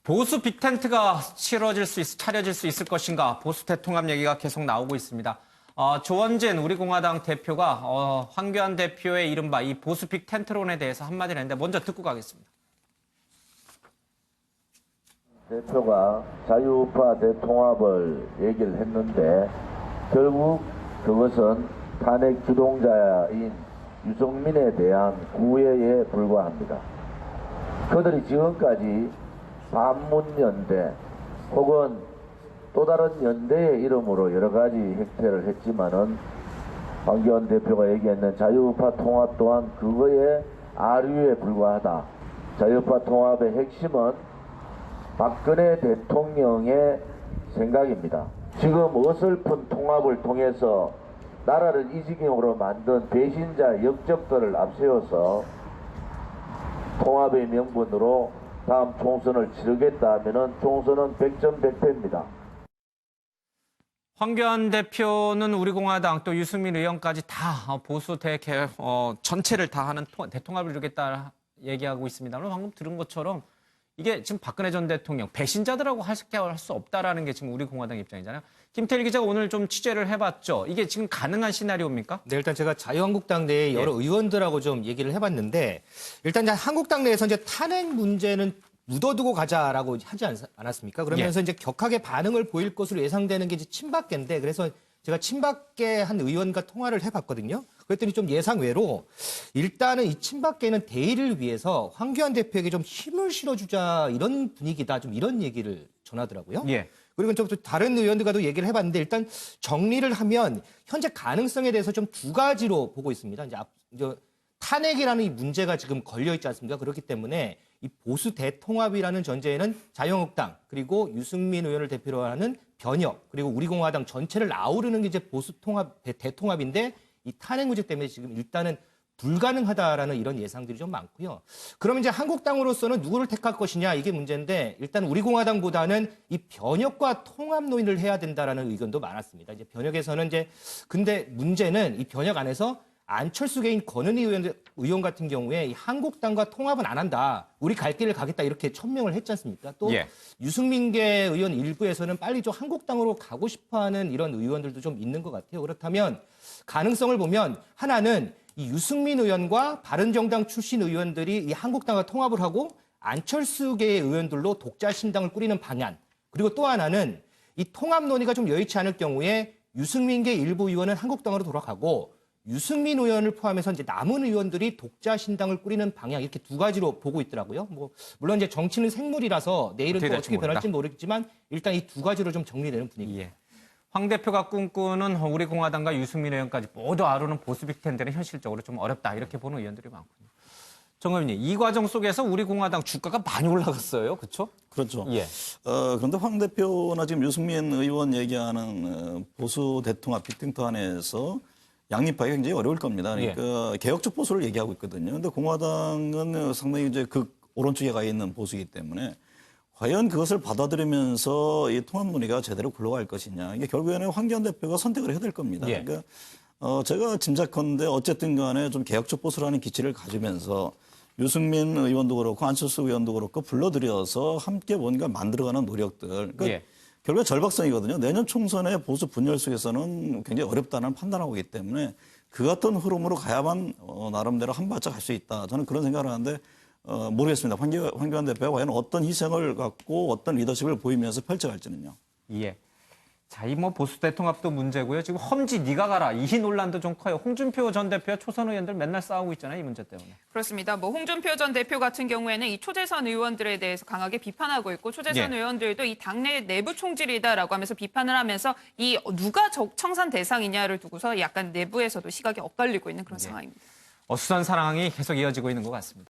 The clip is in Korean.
보수 빅텐트가 차려질 수 있을 것인가 보수 대통합 얘기가 계속 나오고 있습니다. 조원진 우리공화당 대표가 황교안 대표의 이른바 이 보수 빅텐트론에 대해서 한마디를 했는데 먼저 듣고 가겠습니다. 대표가 자유우파 대통합을 얘기를 했는데 결국 그것은 탄핵 주동자인 유승민에 대한 구애에 불과합니다. 그들이 지금까지 반문연대 혹은 또 다른 연대의 이름으로 여러 가지 행태를 했지만은 황교안 대표가 얘기했는 자유우파 통합 또한 그거의 아류에 불과하다. 자유우파 통합의 핵심은 박근혜 대통령의 생각입니다. 지금 어설픈 통합을 통해서 나라를 이 지경으로 만든 배신자 역적들을 앞세워서 통합의 명분으로 다음 총선을 치르겠다 하면은 총선은 100점 100패입니다. 황교안 대표는 우리공화당 또 유승민 의원까지 다 보수 전체를 다 하는 대통합을 이루겠다 얘기하고 있습니다. 방금 들은 것처럼 이게 지금 박근혜 전 대통령 배신자들하고 할 수 없다라는 게 지금 우리공화당 입장이잖아요. 김태일 기자가 오늘 좀 취재를 해봤죠. 이게 지금 가능한 시나리오입니까? 네, 일단 제가 자유한국당 내 여러 의원들하고 좀 얘기를 해봤는데 일단 한국당 내에서 이제 탄핵 문제는 묻어두고 가자라고 하지 않았습니까? 그러면서 이제 격하게 반응을 보일 것으로 예상되는 게 이제 친박계인데 그래서 제가 친박계 한 의원과 통화를 해봤거든요. 그랬더니 좀 예상외로 일단은 이 친박계는 대의를 위해서 황교안 대표에게 좀 힘을 실어주자 이런 분위기다. 좀 이런 얘기를 전하더라고요. 예. 그리고 좀 다른 의원들과도 얘기를 해봤는데 일단 정리를 하면 현재 가능성에 대해서 좀 두 가지로 보고 있습니다. 이제 탄핵이라는 이 문제가 지금 걸려있지 않습니까? 그렇기 때문에 이 보수 대통합이라는 전제에는 자유한국당 그리고 유승민 의원을 대표로 하는 변혁 그리고 우리공화당 전체를 아우르는 게 이제 보수 대통합인데 이 탄핵 문제 때문에 지금 일단은 불가능하다라는 이런 예상들이 좀 많고요. 그럼 이제 한국당으로서는 누구를 택할 것이냐 이게 문제인데 일단 우리공화당보다는 이 변혁과 통합 논의를 해야 된다라는 의견도 많았습니다. 이제 변혁에서는 근데 문제는 이 변혁 안에서 안철수 개인 권은희 의원 같은 경우에 이 한국당과 통합은 안 한다. 우리 갈 길을 가겠다 이렇게 천명을 했지 않습니까? 또 유승민계 의원 일부에서는 빨리 좀 한국당으로 가고 싶어하는 이런 의원들도 좀 있는 것 같아요. 그렇다면 가능성을 보면 하나는 이 유승민 의원과 바른정당 출신 의원들이 이 한국당과 통합을 하고 안철수계의 의원들로 독자신당을 꾸리는 방안. 그리고 또 하나는 이 통합 논의가 좀 여의치 않을 경우에 유승민계 일부 의원은 한국당으로 돌아가고 유승민 의원을 포함해서 이제 남은 의원들이 독자신당을 꾸리는 방향 이렇게 두 가지로 보고 있더라고요. 물론 이제 정치는 생물이라서 내일은 또 어떻게 변할지 모르겠지만 일단 이 두 가지로 좀 정리되는 분위기입니다. 황 대표가 꿈꾸는 우리공화당과 유승민 의원까지 모두 아우르는 보수 빅텐트는 현실적으로 좀 어렵다 이렇게 보는 의원들이 많군요. 정 의원님, 이 과정 속에서 우리공화당 주가가 많이 올라갔어요. 그렇죠? 그렇죠. 그런데 황 대표나 지금 유승민 의원 얘기하는 보수 대통합 빅텐트 안에서 양립하기 굉장히 어려울 겁니다. 그러니까 개혁적 보수를 얘기하고 있거든요. 근데 공화당은 상당히 이제 오른쪽에 가 있는 보수이기 때문에 과연 그것을 받아들이면서 이 통합 논의가 제대로 굴러갈 것이냐. 이게 결국에는 황교안 대표가 선택을 해야 될 겁니다. 그러니까 제가 짐작컨대 어쨌든 간에 좀 개혁적 보수라는 기치를 가지면서 유승민 의원도 그렇고 안철수 의원도 그렇고 불러들여서 함께 뭔가 만들어가는 노력들. 그러니까 결국에 절박성이거든요. 내년 총선의 보수 분열 속에서는 굉장히 어렵다는 판단하고 있기 때문에 그 같은 흐름으로 가야만 나름대로 한 발짝 갈 수 있다. 저는 그런 생각을 하는데 모르겠습니다. 황교안 대표가 과연 어떤 희생을 갖고 어떤 리더십을 보이면서 펼쳐갈지는요. 자, 이 보수 대통합도 문제고요. 지금 험지 네가 가라 이 논란도 좀 커요. 홍준표 전 대표와 초선 의원들 맨날 싸우고 있잖아요. 이 문제 때문에. 그렇습니다. 홍준표 전 대표 같은 경우에는 이 초재선 의원들에 대해서 강하게 비판하고 있고 초재선 의원들도 이 당내 내부 총질이다라고 하면서 비판을 하면서 이 누가 청산 대상이냐를 두고서 약간 내부에서도 시각이 엇갈리고 있는 그런 상황입니다. 어수선 상황이 계속 이어지고 있는 것 같습니다.